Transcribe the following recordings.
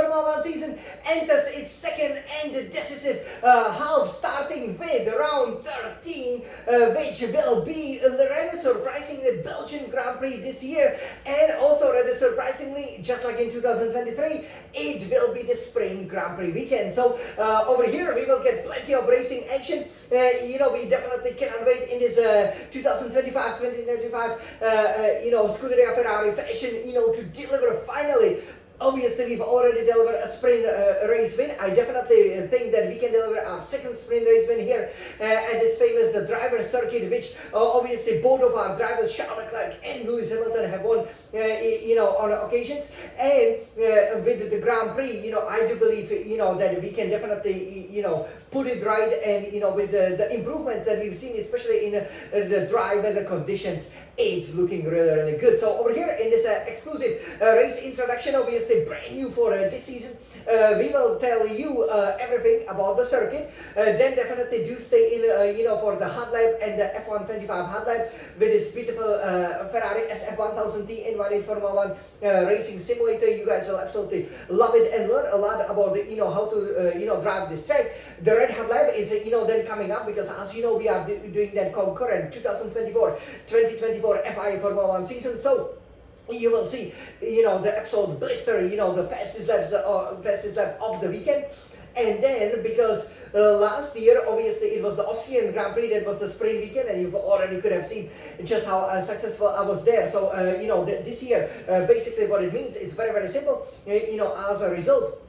Formula 1 season enters its second and decisive half, starting with round 13, which will be rather surprising the Belgian Grand Prix this year, and also rather surprisingly, just like in 2023, it will be the Spring Grand Prix weekend. So over here we will get plenty of racing action. We definitely cannot wait in this 2025, Scuderia Ferrari fashion, to deliver finally. Obviously, we've already delivered a sprint race win. I definitely think that we can deliver our second sprint race win here at this famous the driver circuit, which obviously both of our drivers, Charles Leclerc and Lewis Hamilton, have won, on occasions. And with the Grand Prix, I do believe, that we can definitely, put it right. And, with the improvements that we've seen, especially in the dry weather conditions, it's looking really, really good. So over here in this exclusive race introduction, obviously brand new for this season, we will tell you everything about the circuit. Then definitely do stay in, for the hot lap and the F125 hot lap with this beautiful Ferrari SF1000T in Formula 1 racing simulator. You guys will absolutely love it and learn a lot about the, how to, drive this track. The red hot lap is, then coming up, because as you know, we are doing that concurrent 2024 FIA Formula 1 season. So you will see, the absolute blister, the fastest lap of the weekend. And then, because last year, obviously, it was the Austrian Grand Prix, that was the spring weekend, and you already could have seen just how successful I was there. So, this year, basically what it means is very, very simple. As a result,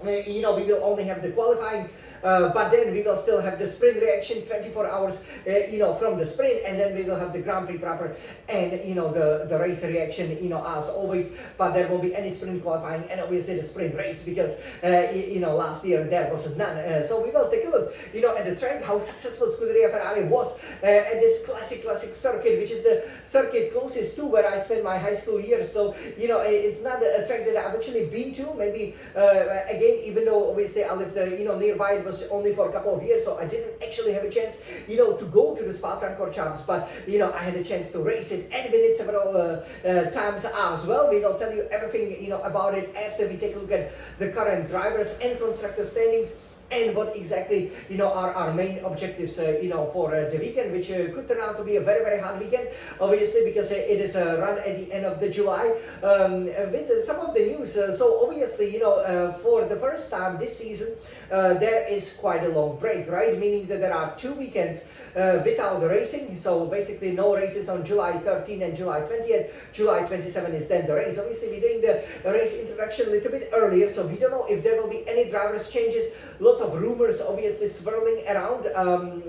we will only have the qualifying, but then we will still have the sprint reaction 24 hours, from the sprint, and then we will have the Grand Prix proper and, the race reaction, as always, but there won't be any sprint qualifying and obviously the sprint race, because, last year there was none. So we will take a look, at the track, how successful Scuderia Ferrari was at this classic circuit, which is the circuit closest to where I spent my high school years. So, it's not a track that I've actually been to, maybe, again, even though obviously I lived, nearby. It was only for a couple of years, so I didn't actually have a chance, to go to the Spa-Francorchamps, but, I had a chance to race it and win it several times as well. We will tell you everything, about it after we take a look at the current drivers and constructor standings, and what exactly, are our main objectives, for the weekend, which could turn out to be a very, very hard weekend, obviously, because it is a run at the end of the July, with some of the news. So obviously, for the first time this season, there is quite a long break, right? Meaning that there are 2 weekends without the racing. So basically no races on July 13th and July 20th. July 27th is then the race. Obviously we're doing the race introduction a little bit earlier, so we don't know if there will be any drivers changes. Lots of rumors obviously swirling around,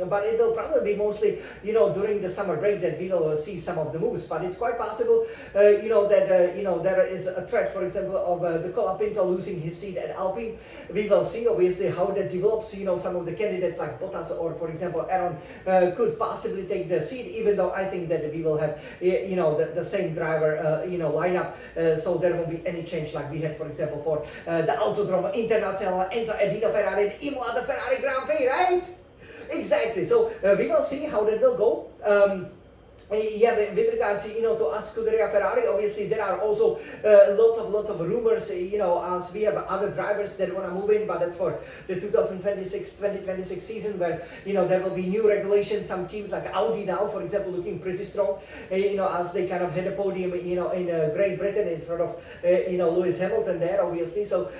but it will probably be mostly, during the summer break that we will see some of the moves. But it's quite possible, that there is a threat, for example, of the Colapinto losing his seat at Alpine. We will see obviously how that develops. Some of the candidates like Bottas or, for example, Aaron could possibly take the seat, even though I think that we will have, the same driver, lineup. So there won't be any change like we had, for example, for the Autodromo Internazionale Enzo Edino Ferrari, the Imola, the Ferrari Grand Prix, right? Exactly. So we will see how that will go. With regards to us Scuderia Ferrari, obviously there are also lots of rumors, as we have other drivers that want to move in, but that's for the 2026 season, where there will be new regulations. Some teams like Audi now, for example, looking pretty strong, as they kind of had a podium, in Great Britain in front of Lewis Hamilton there, obviously. So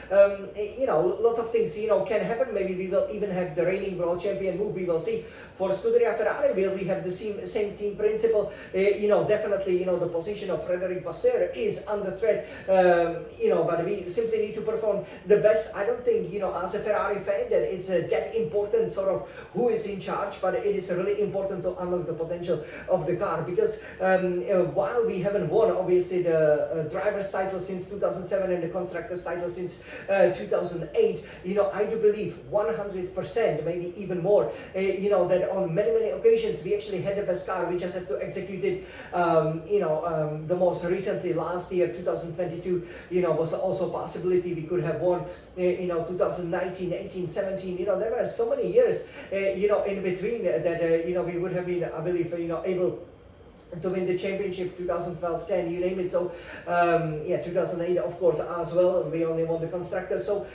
lots of things can happen. Maybe we will even have the reigning world champion move. We will see. For Scuderia Ferrari, will we have the same team principle? Definitely, the position of Frédéric Vasseur is under threat, but we simply need to perform the best. I don't think, as a Ferrari fan, that it's that important sort of who is in charge, but it is really important to unlock the potential of the car, because while we haven't won, obviously, the driver's title since 2007 and the constructor's title since 2008, I do believe 100%, maybe even more, that on many occasions we actually had the best car. We just have to execute it. The most recently last year, 2022, was also a possibility we could have won. 2019, 18, 17. There were so many years, in between that we would have been, I believe, able to win the championship, 2012, 10, you name it. So yeah, 2008 of course as well, we only won the Constructor. So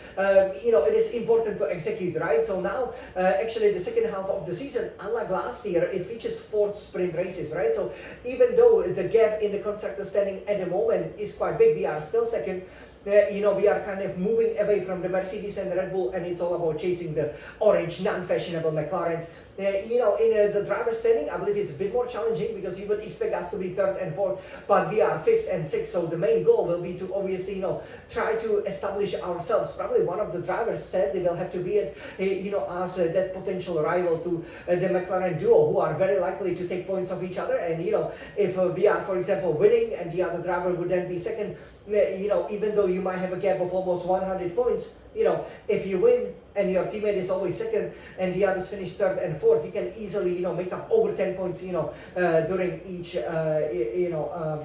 you know, it is important to execute, right? So now actually the second half of the season, unlike last year, it features 4 sprint races, right? So even though the gap in the Constructor standing at the moment is quite big, we are still second. You know, we are kind of moving away from the Mercedes and Red Bull, and it's all about chasing the orange, non-fashionable McLarens. You know, in the driver's standing, I believe it's a bit more challenging because you would expect us to be 3rd and 4th, but we are 5th and 6th. So the main goal will be to obviously, you know, try to establish ourselves. Probably one of the drivers said they will have to be at, you know, as that potential rival to the McLaren duo, who are very likely to take points of each other. And you know, if we are, for example, winning, and the other driver would then be second, you know, even though you might have a gap of almost 100 points, you know, if you win and your teammate is always second and the others finish 3rd and 4th, you can easily, you know, make up over 10 points, you know, during each, you know,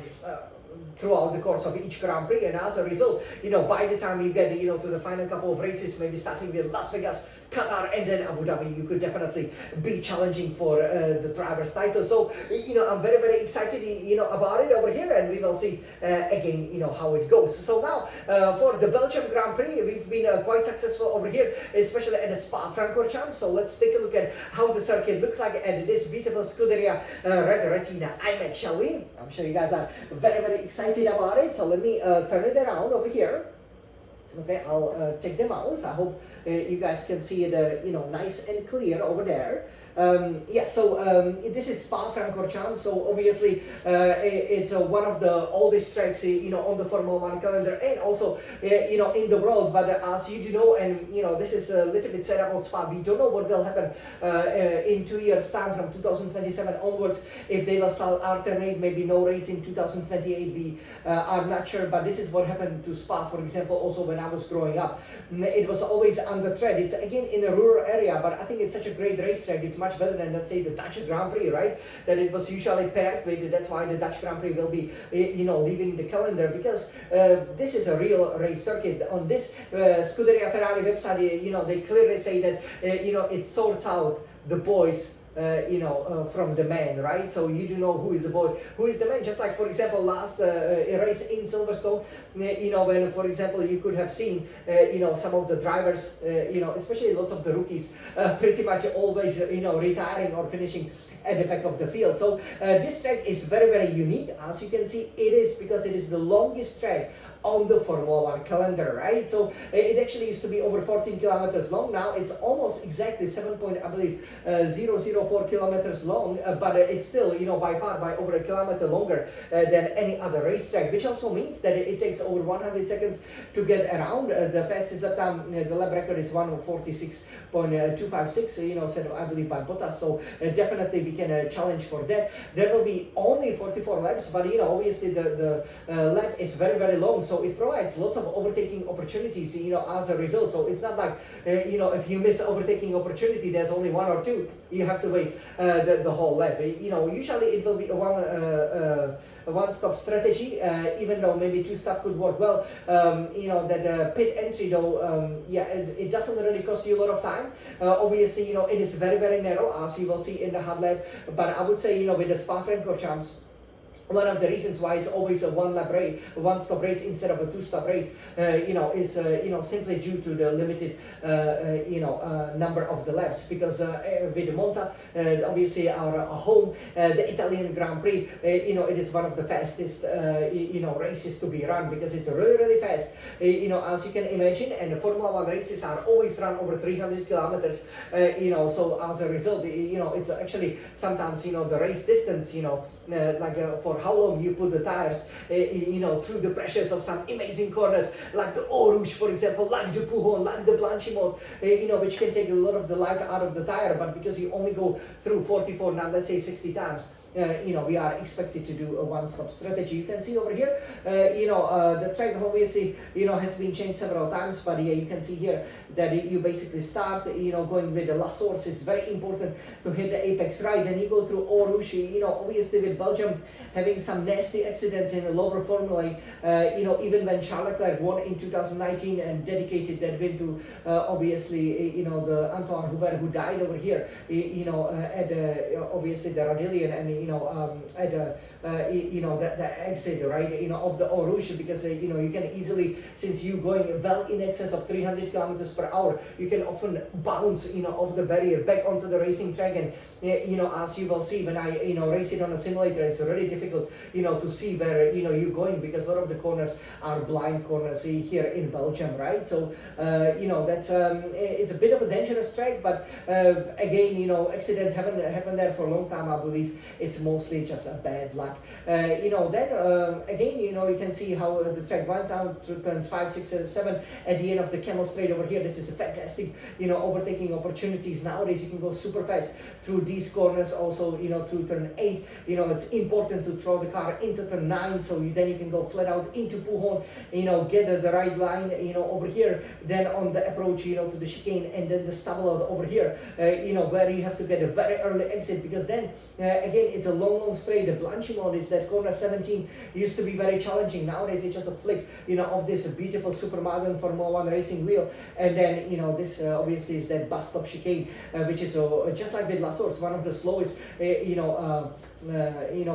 throughout the course of each Grand Prix. And as a result, you know, by the time you get, you know, to the final couple of races, maybe starting with Las Vegas, Qatar, and then Abu Dhabi, you could definitely be challenging for the driver's title. So, you know, I'm very, very excited, you know, about it over here, and we will see again, you know, how it goes. So now, for the Belgian Grand Prix, we've been quite successful over here, especially at the Spa-Francorchamps. So let's take a look at how the circuit looks like at this beautiful Scuderia Red Retina iMac, shall we? I'm sure you guys are very, very excited about it. So let me turn it around over here. Okay, I'll take the mouse. I hope you guys can see it, you know, nice and clear over there. Yeah, so this is Spa-Francorchamps, so obviously it's one of the oldest tracks, you know, on the Formula 1 calendar, and also, you know, in the world. But as you do know, and you know, this is a little bit sad about Spa, we don't know what will happen in 2 years' time, from 2027 onwards, if they will start alternate, maybe no race in 2028, we are not sure. But this is what happened to Spa, for example, also when I was growing up. It was always on the tread. It's again in a rural area, but I think it's such a great racetrack. It's much better than, let's say, the Dutch Grand Prix, right? That it was usually paired with. That's why the Dutch Grand Prix will be, you know, leaving the calendar, because this is a real race circuit. On this Scuderia Ferrari website, you know, they clearly say that, you know, it sorts out the boys, you know, from the man, right? So you do know who is the boy, who is the man. Just like, for example, last race in Silverstone, you know, when, for example, you could have seen, you know, some of the drivers, you know, especially lots of the rookies, pretty much always, you know, retiring or finishing at the back of the field. So this track is very, very unique. As you can see, it is because it is the longest track on the Formula 1 calendar, right? So it actually used to be over 14 kilometers long. Now it's almost exactly 0.004 kilometers long, but it's still, you know, by far by over a kilometer longer than any other racetrack, which also means that it takes over 100 seconds to get around. The fastest lap time, the lap record is 1:46.256, you know, set I believe by Bottas. So definitely we can challenge for that. There will be only 44 laps, but you know, obviously the lap is very, very long. So it provides lots of overtaking opportunities, you know, as a result. So it's not like, you know, if you miss overtaking opportunity, there's only 1 or 2, you have to wait the whole lap. You know, usually it will be a one-stop strategy, even though maybe 2-stop could work well. You know, that pit entry though, yeah, it doesn't really cost you a lot of time. Obviously, you know, it is very, very narrow, as you will see in the hard lap. But I would say, you know, with the Spa-Francorchamps, one of the reasons why it's always a one-lap race, a one-stop race instead of a two-stop race, you know, is you know, simply due to the limited, you know, number of the laps. Because with Monza, obviously our home, the Italian Grand Prix, you know, it is one of the fastest, you know, races to be run, because it's really, really fast. You know, as you can imagine, and the Formula 1 races are always run over 300 kilometers. You know, so as a result, you know, it's actually sometimes, you know, the race distance, you know, like for how long you put the tires, you know, through the pressures of some amazing corners, like the Eau Rouge, for example, like the Pujon, like the Blanchimont, you know, which can take a lot of the life out of the tire. But because you only go through 44, now let's say 60 times, you know, we are expected to do a one-stop strategy. You can see over here, you know, the track obviously, you know, has been changed several times, but yeah, you can see here that you basically start, you know, going with the La Source. It's very important to hit the apex right, then you go through Eau Rouge. You know, obviously with Belgium having some nasty accidents in the lower formula, you know, even when Charles Leclerc won in 2019 and dedicated that win to obviously, you know, the Antoine Hubert, who died over here, you know, at obviously the Radillion, and you at the exit, right, of the Eau Rouge, because you can easily, since you going well in excess of 300 kilometers per hour, you can often bounce off the barrier back onto the racing track. And as you will see when I race it on a simulator, it's really difficult to see where you're going, because a lot of the corners are blind corners here in Belgium, right? So that's it's a bit of a dangerous track, but again, accidents haven't happened there for a long time. I believe it's mostly just a bad luck. Then again, you can see how the track winds down through turns 5, 6, 7 at the end of the Camel Straight over here. This is a fantastic overtaking opportunities. Nowadays you can go super fast through these corners, also through turn 8. It's important to throw the car into turn 9, so then you can go flat out into Pujon, get the right line over here, then on the approach to the chicane, and then the stubble out over here, where you have to get a very early exit, because then again it's a long straight. The blanching mode is that corner 17 used to be very challenging. Nowadays it's just a flick of this beautiful super modern Formula 1 racing wheel, and then this obviously is that bus stop chicane, which is just like with La Source, one of the slowest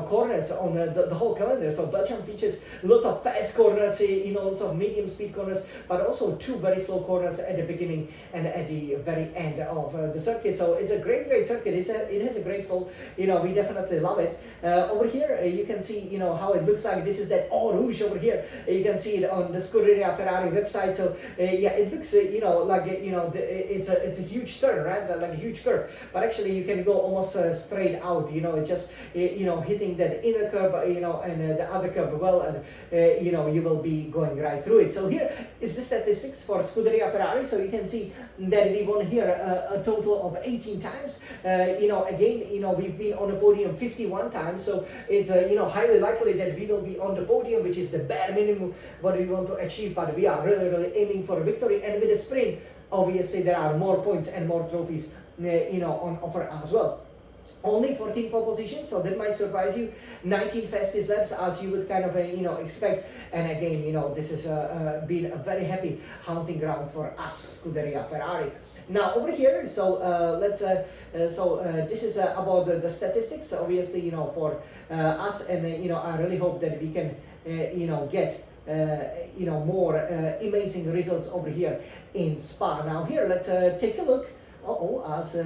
corners on the whole calendar. So Belgium features lots of fast corners, lots of medium speed corners, but also 2 very slow corners at the beginning and at the very end of the circuit. So it's a great circuit. It has a great flow. We definitely love it. Over here you can see how it looks like. This is that Eau Rouge over here. You can see it on the Scuderia Ferrari website. So yeah, it looks like it's a huge turn, right? Like a huge curve, but actually you can go almost straight out. It just hitting that inner curve, and the other curve well, and you will be going right through it. So here is the statistics for Scuderia Ferrari. So you can see that we won here a total of 18 times. Again, we've been on the podium 51 times. So it's highly likely that we will be on the podium, which is the bare minimum what we want to achieve. But we are really aiming for a victory. And with the sprint, obviously there are more points and more trophies, on offer as well. Only 14 pole positions, so that might surprise you. 19 fastest laps, as you would kind of expect. And again, this has been a very happy hunting ground for us, Scuderia Ferrari. Now over here, so this is about the statistics, obviously, for us, and I really hope that we can get more amazing results over here in Spa. Now here, let's take a look. As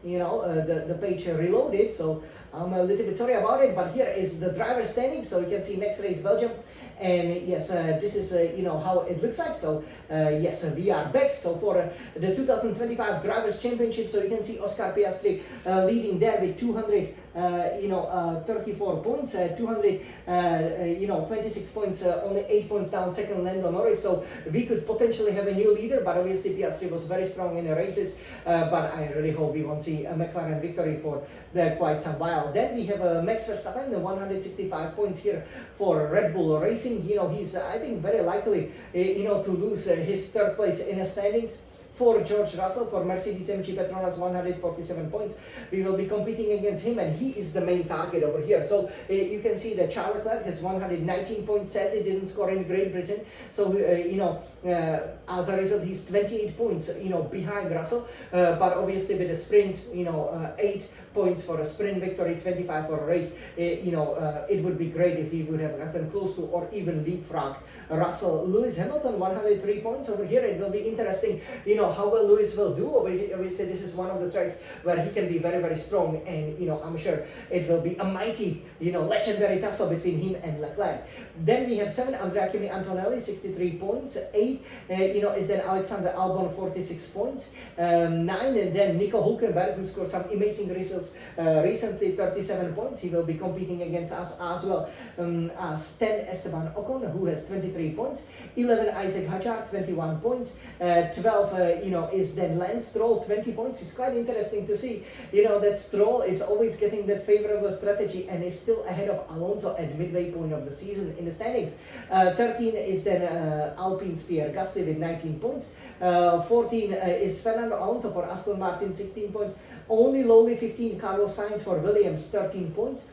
the page reloaded, so I'm a little bit sorry about it, but here is the driver standing. So you can see next race Belgium, and yes, this is how it looks like. So yes, we are back. So for the 2025 Drivers' Championship, so you can see Oscar Piastri leading there with 234 points, 226 points, only 8 points down second Lando Norris. So we could potentially have a new leader, but obviously Piastri was very strong in the races. But I really hope we won't see a McLaren victory for quite some while. Then we have Max Verstappen, 165 points here for Red Bull Racing. He's I think very likely to lose his third place in the standings. For George Russell, for Mercedes-AMG Petronas, 147 points. We will be competing against him, and he is the main target over here. So you can see that Charles Leclerc has 119 points, sadly didn't score in Great Britain. So, as a result, he's 28 points, behind Russell. But obviously with the sprint, 8 points for a sprint victory, 25 for a race. It would be great if he would have gotten close to or even leapfrog Russell. Lewis Hamilton, 103 points over here. It will be interesting, how well Lewis will do. Obviously, this is one of the tracks where he can be very, very strong, and I'm sure it will be a mighty, legendary tussle between him and Leclerc. Then we have 7, Andrea Kimi Antonelli, 63 points. 8, is then Alexander Albon, 46 points. 9, and then Nico Hülkenberg, who scored some amazing results recently, 37 points. He will be competing against us as well. As 10, Esteban Ocon, who has 23 points. 11, Isaac Hadjar, 21 points. 12, is then Lance Stroll, 20 points. It's quite interesting to see, that Stroll is always getting that favorable strategy and is still ahead of Alonso at midway point of the season in the standings. 13 is then Alpine's Pierre Gasly with 19 points. 14 is Fernando Alonso for Aston Martin, 16 points. Only lowly 15, Carlos Sainz for Williams, 13 points.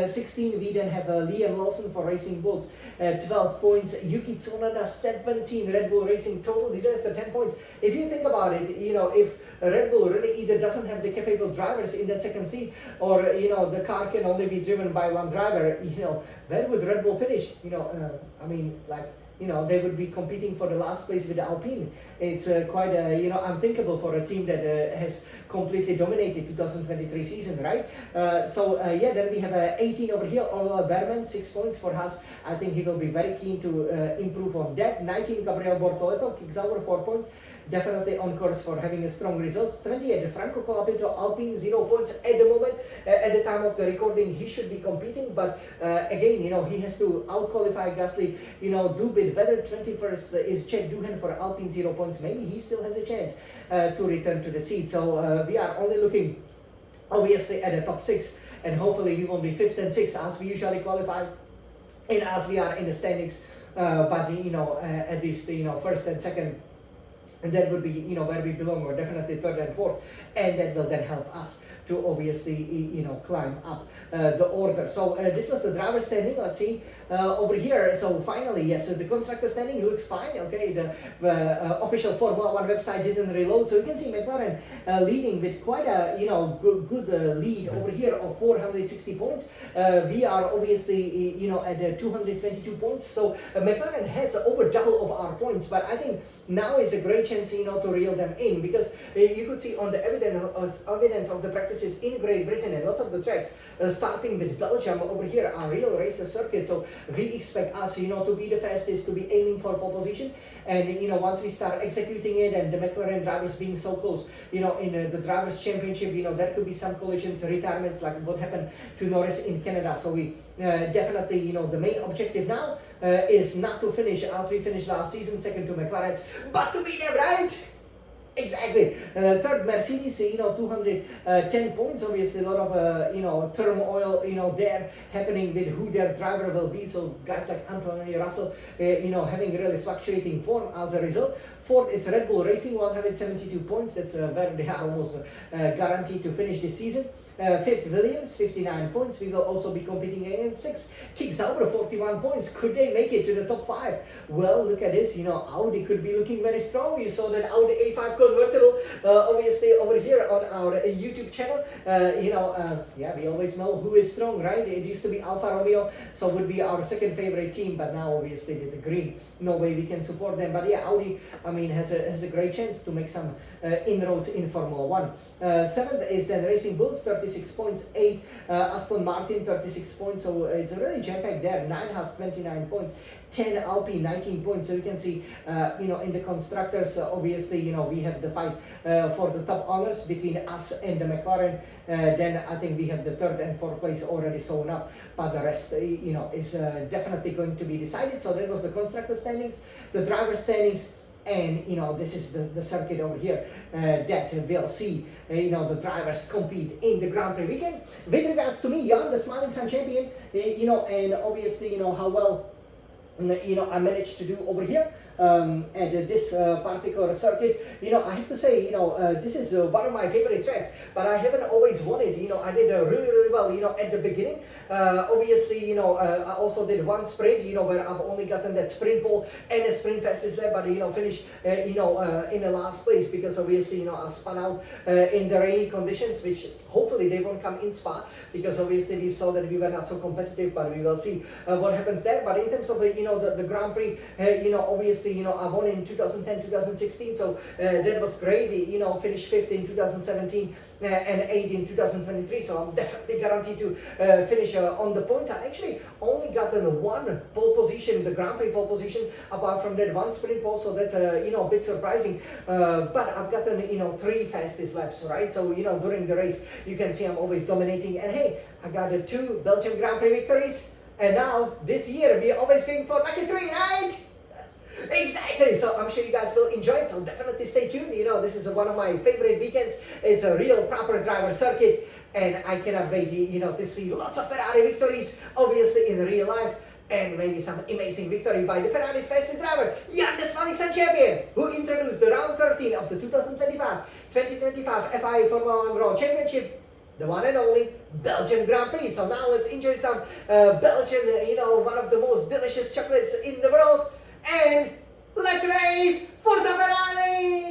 16 we then have Liam Lawson for Racing Bulls, 12 points. Yuki Tsunoda 17, Red Bull Racing total deserves the 10 points. If you think about it, if Red Bull really either doesn't have the capable drivers in that second seat, or the car can only be driven by one driver, where would Red Bull finish? They would be competing for the last place with the Alpine. It's quite unthinkable for a team that has completely dominated 2023 season, right? Then we have 18 over here, Oliver Berman, 6 points for Haas. I think he will be very keen to improve on that. 19, Gabriel Bortoleto, kicks over 4 points. Definitely on course for having a strong results. 28, Franco Colapinto, Alpine, 0 points at the moment. At the time of the recording, he should be competing, but again, he has to out-qualify Gasly, do bit better. 21st is Chad Duhan for Alpine, 0 points. Maybe he still has a chance to return to the seat. So we are only looking, obviously, at the top 6, and hopefully we won't be 5th and 6th as we usually qualify, and as we are in the standings. But at least 1st and 2nd. And that would be, where we belong, or definitely 3rd and 4th, and that will then help us to obviously, climb up the order. So this was the driver standing. Let's see over here. So finally, yes, the constructor standing looks fine. Okay, the official Formula One website didn't reload, so you can see McLaren leading with quite a good lead over here of 460 points. We are obviously at 222 points. So McLaren has over double of our points, but I think now is a great chance to reel them in, because you could see on the evidence of the practices in Great Britain and lots of the tracks, starting with Belgium over here, are real racer circuits. So we expect us to be the fastest, to be aiming for pole position, and once we start executing it, and the McLaren drivers being so close, in the drivers championship, there could be some collisions, retirements, like what happened to Norris in Canada. So we definitely, the main objective now is not to finish as we finished last season, second to McLaren's, but to be them, right? Exactly. Third, Mercedes, 210 points. Obviously, a lot of, turmoil, there happening with who their driver will be. So guys like Anthony Russell, having really fluctuating form as a result. Fourth is Red Bull Racing, 172 points. That's where they are almost guaranteed to finish this season. Fifth, Williams, 59 points. We will also be competing against 6. Kick Sauber, 41 points. Could they make it to the top 5? Well, look at this. Audi could be looking very strong. You saw that Audi A5 convertible, obviously, over here on our YouTube channel. We always know who is strong, right? It used to be Alfa Romeo, so would be our second favorite team, but now, obviously, with the green, no way we can support them. But yeah, Audi, has a great chance to make some inroads in Formula 1. 7th is then Racing Bulls, 36 points. 8, Aston Martin, 36 points. So it's really jam-packed there. 9 has 29 points. 10, Alpine, 19 points. So you can see, in the constructors, obviously, we have the fight for the top honors between us and the McLaren. Then I think we have the 3rd and 4th place already sewn up, but the rest, is definitely going to be decided. So that was the constructor standings, the driver standings. And this is the circuit over here that we'll see the drivers compete in the Grand Prix weekend. With regards to me, Jan, the Smiling Sun champion, and obviously how well I managed to do over here at this particular circuit. I have to say, this is one of my favorite tracks, but I haven't always won it. I did really well, at the beginning. Obviously, I also did one sprint, where I've only gotten that sprint pole and a sprint fastest lap, but finished, in the last place, because obviously, I spun out in the rainy conditions, which hopefully they won't come in Spa, because obviously we saw that we were not so competitive, but we will see what happens there. But in terms of the Grand Prix, obviously, I won in 2010, 2016, so that was great. Finished 5th in 2017 and 8th in 2023, so I'm definitely guaranteed to finish on the points. I actually only gotten one pole position, the Grand Prix pole position, apart from that one sprint pole, so that's a bit surprising. But I've gotten 3 fastest laps, right? So during the race, you can see I'm always dominating. And hey, I got 2 Belgian Grand Prix victories, and now this year we're always going for lucky 3, right? Exactly, so I'm sure you guys will enjoy it, so definitely stay tuned. This is one of my favorite weekends. It's a real proper driver circuit, and I cannot wait to see lots of Ferrari victories, obviously in real life, and maybe some amazing victory by the Ferrari's fastest driver, Jan, the Smiling Sun champion, who introduced the round 13 of the 2025 FIA Formula 1 World Championship the one and only Belgian Grand Prix. So now let's enjoy some Belgian, one of the most delicious chocolates in the world, and let's race Forza Ferrari!